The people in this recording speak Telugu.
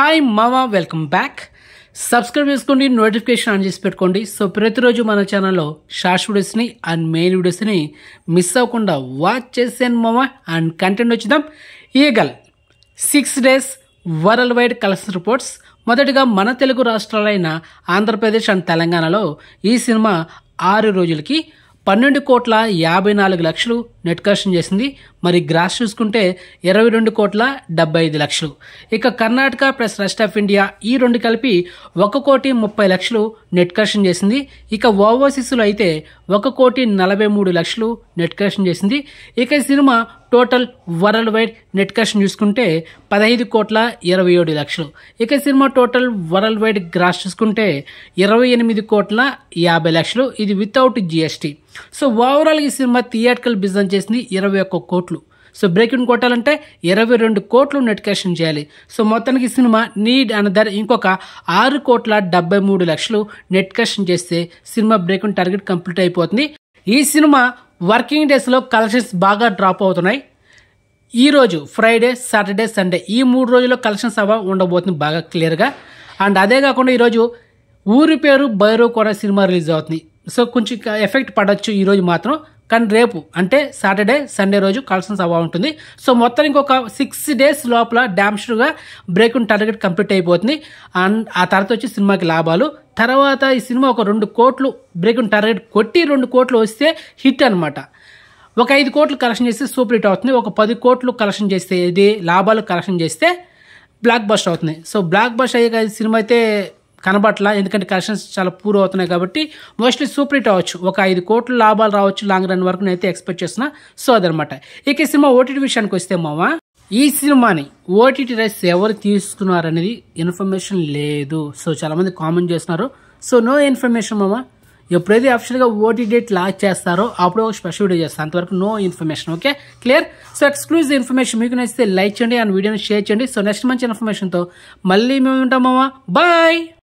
హాయ్ మామా, వెల్కమ్ బ్యాక్. సబ్స్క్రైబ్ చేసుకోండి, నోటిఫికేషన్ ఆన్ చేసి పెట్టుకోండి. సో ప్రతిరోజు మన ఛానల్లో షార్ట్స్ వీడియోస్ని అండ్ మెయిన్ వీడియోస్ని మిస్ అవ్వకుండా వాచ్ చేసాను మామా. అండ్ కంటెంట్ వచ్చిద్దాం. Eagle 6 days world wide collection reports. మొదటిగా మన తెలుగు రాష్ట్రాలైన ఆంధ్రప్రదేశ్ అండ్ తెలంగాణలో ఈ సినిమా 6 రోజులకి 12,54,00,000 నెట్ కలెక్షన్ చేసింది. మరి గ్రాస్ చూసుకుంటే 22,75,00,000. ఇక Karnataka plus rest of India ఈ రెండు కలిపి 1,30,00,000 నెట్ కలెక్షన్ చేసింది. ఇక ఓవర్సీస్లో అయితే 1,43,00,000 నెట్ కలెక్షన్ చేసింది. ఇక ఈ సినిమా total world wide net collection చూసుకుంటే 15,27,00,000. ఇక సినిమా టోటల్ వరల్డ్ వైడ్ గ్రాస్ చూసుకుంటే 28,50,00,000. ఇది వితౌట్ జిఎస్టీ. సో ఓవరాల్ ఈ సినిమా థియేట్రికల్ బిజినెస్ చేసింది 21 కోట్లు. సో బ్రేక్-ఇన్ కొట్టాలంటే 22 కోట్లు నెట్ కలెక్షన్ చేయాలి. సో మొత్తానికి ఈ సినిమా నీడ్ అనదర్ ఇంకొక 6,73,00,000 నెట్ కలెక్షన్ చేస్తే సినిమా బ్రేక్-ఇన్ టార్గెట్ కంప్లీట్ అయిపోతుంది. ఈ సినిమా వర్కింగ్ డేస్లో కలెక్షన్స్ బాగా డ్రాప్ అవుతున్నాయి. ఈ రోజు ఫ్రైడే, సాటర్డే, సండే ఈ 3 రోజుల్లో కలెక్షన్స్ ఉండబోతుంది బాగా క్లియర్గా. అండ్ అదే కాకుండా ఈరోజు ఊరి పేరు భైరవ్ కోన సినిమా రిలీజ్ అవుతుంది. సో కొంచెం ఎఫెక్ట్ పడవచ్చు ఈరోజు మాత్రం. కానీ రేపు అంటే సాటర్డే, సండే రోజు కలెక్షన్స్ ఉంటుంది. సో మొత్తానికి ఒక 6 days లోపల డ్యామ్స్గా బ్రేక్-ఇన్ టార్గెట్ కంప్లీట్ అయిపోతుంది. అండ్ ఆ తర్వాత వచ్చి సినిమాకి లాభాలు. తర్వాత ఈ సినిమా ఒక 2 కోట్లు బ్రేక్-ఇన్ టార్గెట్ కొట్టి 2 కోట్లు వస్తే హిట్ అనమాట. ఒక 5 కోట్లు కలెక్షన్ చేస్తే సూపర్ హిట్ అవుతుంది. ఒక 10 కోట్లు కలెక్షన్ చేస్తే ఇది లాభాలు కలెక్షన్ చేస్తే బ్లాక్ బస్టర్ అవుతుంది. సో బ్లాక్ బస్టర్ అయ్యే సినిమా అయితే కనబట్ల, ఎందుకంటే కలెక్షన్స్ చాలా పూర్ అవుతున్నాయి కాబట్టి మోస్ట్లీ సూపర్ హిట్ అవ్వచ్చు. ఒక 5 కోట్లు లాభాలు రావచ్చు లాంగ్ రన్ వరకు నేనైతే ఎక్స్పెక్ట్ చేస్తున్నా. సో అదనమాట. ఇక ఈ సినిమా ఓటీటీ విషయానికి వస్తే మావా, ఈ సినిమాని ఓటీటీ రైట్స్ ఎవరు తీసుకున్నారు అనేది ఇన్ఫర్మేషన్ లేదు. సో చాలా మంది కామెంట్ చేస్తున్నారు. సో నో ఇన్ఫర్మేషన్ మామా. ఎప్పుడైతే అఫిషియల్గా ఓటీటీ డేట్ లాంచ్ చేస్తారో అప్పుడు ఒక స్పెషల్ వీడియో చేస్తాను. అంతవరకు no information. Okay, clear. So exclusive information మీకు నచ్చితే లైక్ చేయండి అండ్ వీడియోని షేర్ చేయండి. సో నెక్స్ట్ మంచి ఇన్ఫర్మేషన్తో మళ్ళీ మేము ఉంటాం మామా. బాయ్.